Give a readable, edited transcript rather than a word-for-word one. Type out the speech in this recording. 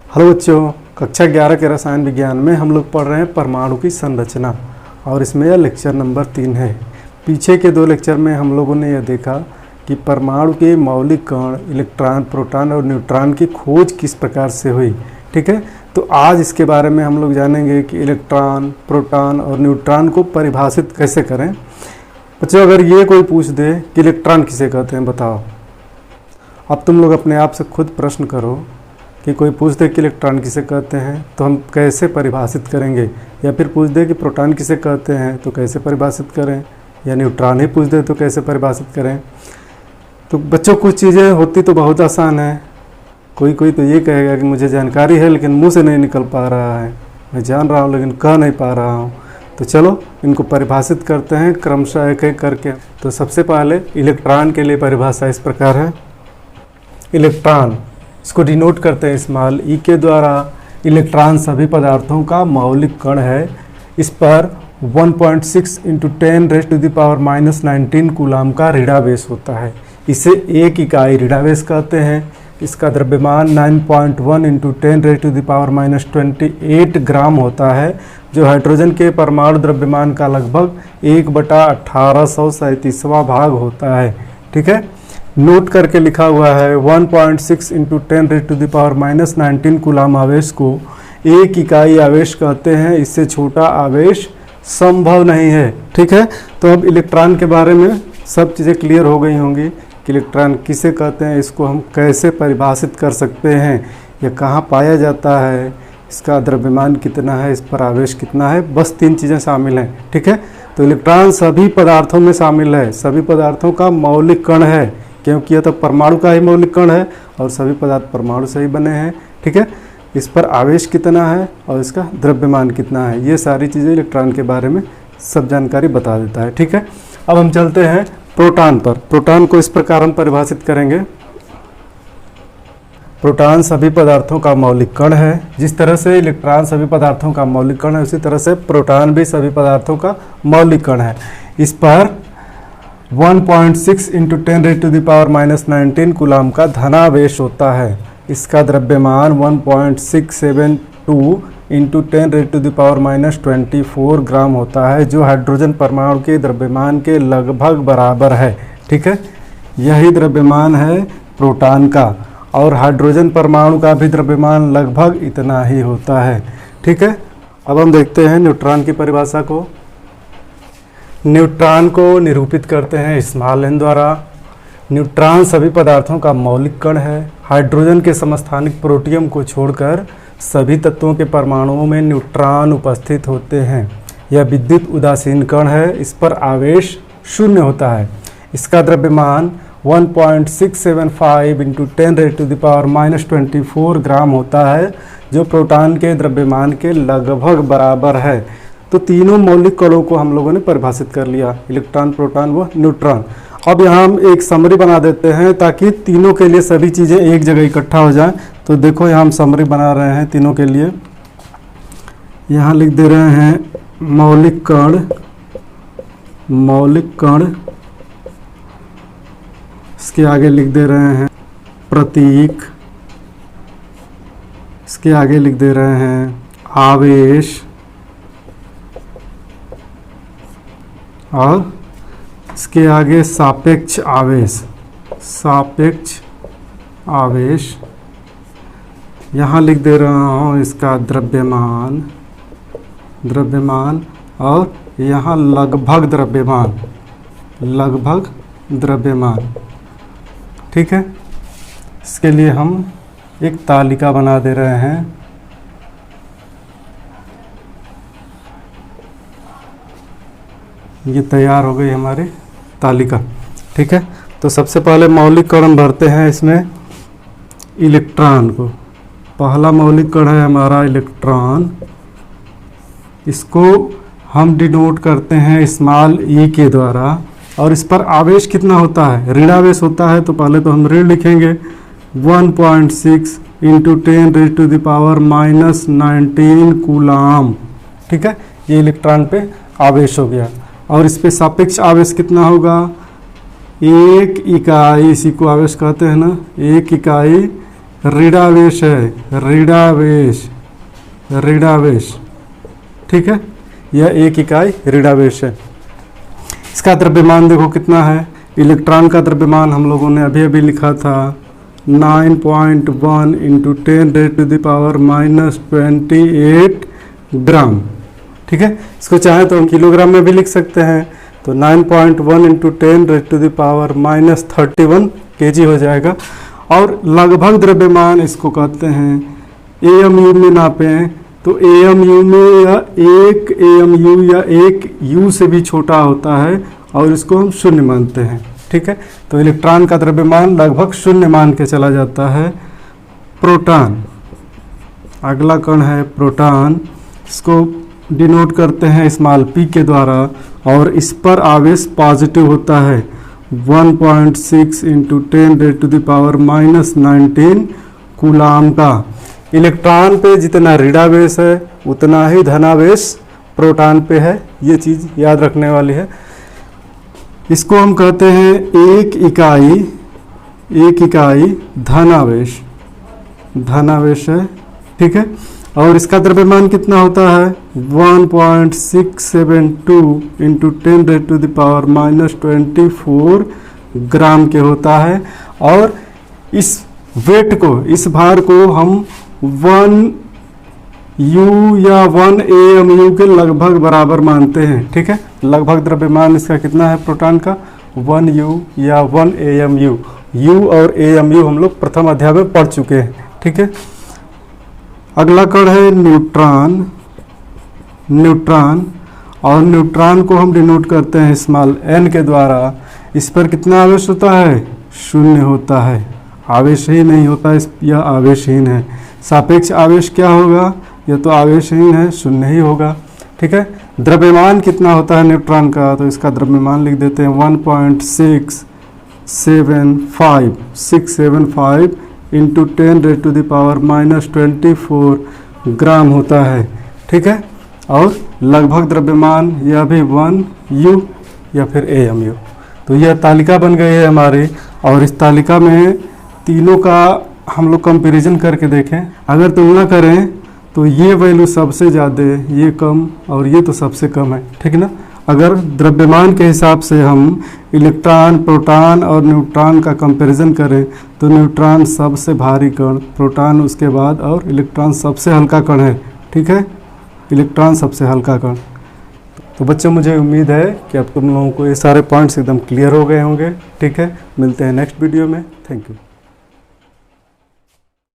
Hello बच्चों, कक्षा 11 के रसायन विज्ञान में हम लोग पढ़ रहे हैं परमाणु की संरचना और इसमें यह लेक्चर नंबर 3 है। पीछे के 2 लेक्चर में हम लोगों ने यह देखा कि परमाणु के मौलिक कण, इलेक्ट्रॉन, प्रोटॉन और न्यूट्रॉन की खोज किस प्रकार से हुई। ठीक है, तो आज इसके बारे में हम लोग जानेंगे कि इलेक्ट्रॉन, प्रोटॉन और न्यूट्रॉन को परिभाषित कैसे करें। बच्चों, अगर ये कोई पूछ दे कि इलेक्ट्रॉन किसे कहते हैं बताओ, अब तुम लोग अपने आप से खुद प्रश्न करो कि कोई पूछ दे कि इलेक्ट्रॉन किसे कहते हैं तो हम कैसे परिभाषित करेंगे, या फिर पूछ दे कि प्रोटॉन किसे कहते हैं तो कैसे परिभाषित करें, या न्यूट्रॉन ही पूछ दे तो कैसे परिभाषित करें। तो बच्चों, कुछ चीज़ें होती तो बहुत आसान है। कोई तो ये कहेगा कि मुझे जानकारी है लेकिन मुंह से नहीं निकल पा रहा है, मैं जान रहा हूँ लेकिन कह नहीं पा रहा हूँ। तो चलो इनको परिभाषित करते हैं क्रमशः एक एक करके। तो सबसे पहले इलेक्ट्रॉन के लिए परिभाषा इस प्रकार है। इलेक्ट्रॉन, इसको डिनोट करते हैं स्मॉल ई के द्वारा। इलेक्ट्रॉन सभी पदार्थों का मौलिक कण है। इस पर 1.6 × 10⁻⁻19 कूलाम का ऋणावेश होता है। इसे एक इकाई ऋणावेश कहते हैं। इसका द्रव्यमान 9.1 × 10⁻⁻28 ग्राम होता है, जो हाइड्रोजन के परमाणु द्रव्यमान का लगभग 1/1837वां भाग होता है। ठीक है, नोट करके लिखा हुआ है 1.6 × 10⁻⁻19 कूलाम आवेश को एक इकाई आवेश कहते हैं। इससे छोटा आवेश संभव नहीं है। ठीक है, तो अब इलेक्ट्रॉन के बारे में सब चीज़ें क्लियर हो गई होंगी कि इलेक्ट्रॉन किसे कहते हैं, इसको हम कैसे परिभाषित कर सकते हैं, यह कहाँ पाया जाता है, इसका द्रव्यमान कितना है, इस पर आवेश कितना है। बस 3 चीज़ें शामिल हैं। ठीक है, तो इलेक्ट्रॉन सभी पदार्थों में शामिल है, सभी पदार्थों का मौलिक कण है, क्योंकि यह तो परमाणु का ही मौलिक कण है और सभी पदार्थ परमाणु से ही बने हैं। ठीक है, इस पर आवेश कितना है और इसका द्रव्यमान कितना है, ये सारी चीज़ें इलेक्ट्रॉन के बारे में सब जानकारी बता देता है। ठीक है, अब हम चलते हैं प्रोटॉन पर। प्रोटॉन को इस प्रकार हम परिभाषित करेंगे। प्रोटॉन सभी पदार्थों का मौलिक कण है। जिस तरह से इलेक्ट्रॉन सभी पदार्थों का मौलिक कण है, उसी तरह से प्रोटॉन भी सभी पदार्थों का मौलिक कण है। इस पर 1.6 × 10⁻⁻19 कूलाम का धनावेश होता है। इसका द्रव्यमान 1.672 × 10⁻⁻24 ग्राम होता है, जो हाइड्रोजन परमाणु के द्रव्यमान के लगभग बराबर है। ठीक है, यही द्रव्यमान है प्रोटॉन का, और हाइड्रोजन परमाणु का भी द्रव्यमान लगभग इतना ही होता है। ठीक है, अब हम देखते हैं न्यूट्रॉन की परिभाषा को। न्यूट्रॉन को निरूपित करते हैं स्मॉल n द्वारा। न्यूट्रॉन सभी पदार्थों का मौलिक कण है। हाइड्रोजन के समस्थानिक प्रोटियम को छोड़कर सभी तत्वों के परमाणुओं में न्यूट्रॉन उपस्थित होते हैं। यह विद्युत उदासीन कण है। इस पर आवेश 0 होता है। इसका द्रव्यमान 1.675 × 10⁻⁻24 ग्राम होता है, जो प्रोटॉन के द्रव्यमान के लगभग बराबर है। तो तीनों मौलिक कणों को हम लोगों ने परिभाषित कर लिया, इलेक्ट्रॉन, प्रोटॉन व न्यूट्रॉन। अब यहाँ हम एक समरी बना देते हैं ताकि तीनों के लिए सभी चीज़ें एक जगह इकट्ठा हो जाएं। तो देखो यहाँ हम समरी बना रहे हैं तीनों के लिए। यहाँ लिख दे रहे हैं मौलिक कण, मौलिक कण। इसके आगे लिख दे रहे हैं प्रतीक। इसके आगे लिख दे रहे हैं आवेश, और इसके आगे सापेक्ष आवेश, सापेक्ष आवेश। यहाँ लिख दे रहा हूँ इसका द्रव्यमान, द्रव्यमान, और यहाँ लगभग द्रव्यमान, लगभग द्रव्यमान। ठीक है, इसके लिए हम एक तालिका बना दे रहे हैं। ये तैयार हो गई हमारी तालिका। ठीक है, तो सबसे पहले मौलिक कण हम भरते हैं इसमें इलेक्ट्रॉन को। पहला मौलिक कण है हमारा इलेक्ट्रॉन। इसको हम डिनोट करते हैं स्मॉल ई के द्वारा, और इस पर आवेश कितना होता है, ऋणावेश होता है। तो पहले तो हम ऋण लिखेंगे 1.6 × 10⁻⁻19 कूलाम। ठीक है, ये इलेक्ट्रॉन पे आवेश हो गया। और इस पे सापेक्ष आवेश कितना होगा, एक इकाई, इसी को आवेश कहते हैं ना, एक इकाई ऋणावेश है, ऋणावेश, ठीक है, यह एक इकाई ऋणावेश है। इसका द्रव्यमान देखो कितना है। इलेक्ट्रॉन का द्रव्यमान हम लोगों ने अभी अभी लिखा था 9.1 इंटू 10⁻⁻28 ग्राम, ठीक है। इसको चाहे तो हम किलोग्राम में भी लिख सकते हैं, तो 9.1 इंटू 10⁻31 kg हो जाएगा। और लगभग द्रव्यमान इसको कहते हैं, AMU में नापें तो AMU में या 1 AMU या 1 U से भी छोटा होता है और इसको हम शून्य मानते हैं, ठीक है। तो इलेक्ट्रॉन का द्रव्यमान लगभग शून्य मान के चला जाता है। प्रोटॉन, अगला कण है प्रोटॉन, इसको डिनोट करते हैं स्मॉल p के द्वारा और इस पर आवेश पॉजिटिव होता है 1.6 इंटू 10⁻⁻19 कूलाम का। इलेक्ट्रॉन पे जितना ऋणावेश है उतना ही धनावेश प्रोटॉन पे है, ये चीज़ याद रखने वाली है। इसको हम कहते हैं एक इकाई धनावेश है, ठीक है। और इसका द्रव्यमान कितना होता है 1.672 इंटू 10⁻⁻24 ग्राम के होता है। और इस वेट को, इस भार को हम 1 U या 1 AMU के लगभग बराबर मानते हैं, ठीक है। लगभग द्रव्यमान इसका कितना है प्रोटॉन का 1 U या 1 AMU। U और AMU हम लोग प्रथम अध्याय में पढ़ चुके हैं, ठीक है। अगला कण है न्यूट्रॉन, और न्यूट्रॉन को हम डिनोट करते हैं स्मॉल n के द्वारा। इस पर कितना आवेश होता है, शून्य होता है, आवेश ही नहीं होता, यह आवेशहीन है। सापेक्ष आवेश क्या होगा, यह तो आवेशहीन है, शून्य ही होगा, ठीक है। द्रव्यमान कितना होता है न्यूट्रॉन का, तो इसका द्रव्यमान लिख देते हैं 1.675 इंटू 10⁻⁻24 ग्राम होता है, ठीक है। और लगभग द्रव्यमान यह भी 1 U या फिर AMU। तो यह तालिका बन गई है हमारी, और इस तालिका में तीनों का हम लोग कंपैरिजन करके देखें। अगर तुलना करें तो ये वैल्यू सबसे ज़्यादा, ये कम और ये तो सबसे कम है, ठीक है ना। अगर द्रव्यमान के हिसाब से हम इलेक्ट्रॉन, प्रोटॉन और न्यूट्रॉन का कंपैरिजन करें तो न्यूट्रॉन सबसे भारी कण, प्रोटॉन उसके बाद और इलेक्ट्रॉन सबसे हल्का कण है, ठीक है। इलेक्ट्रॉन सबसे हल्का कण। तो बच्चों मुझे उम्मीद है कि अब तुम लोगों को ये सारे पॉइंट्स एकदम क्लियर हो गए होंगे, ठीक है। मिलते हैं नेक्स्ट वीडियो में, थैंक यू।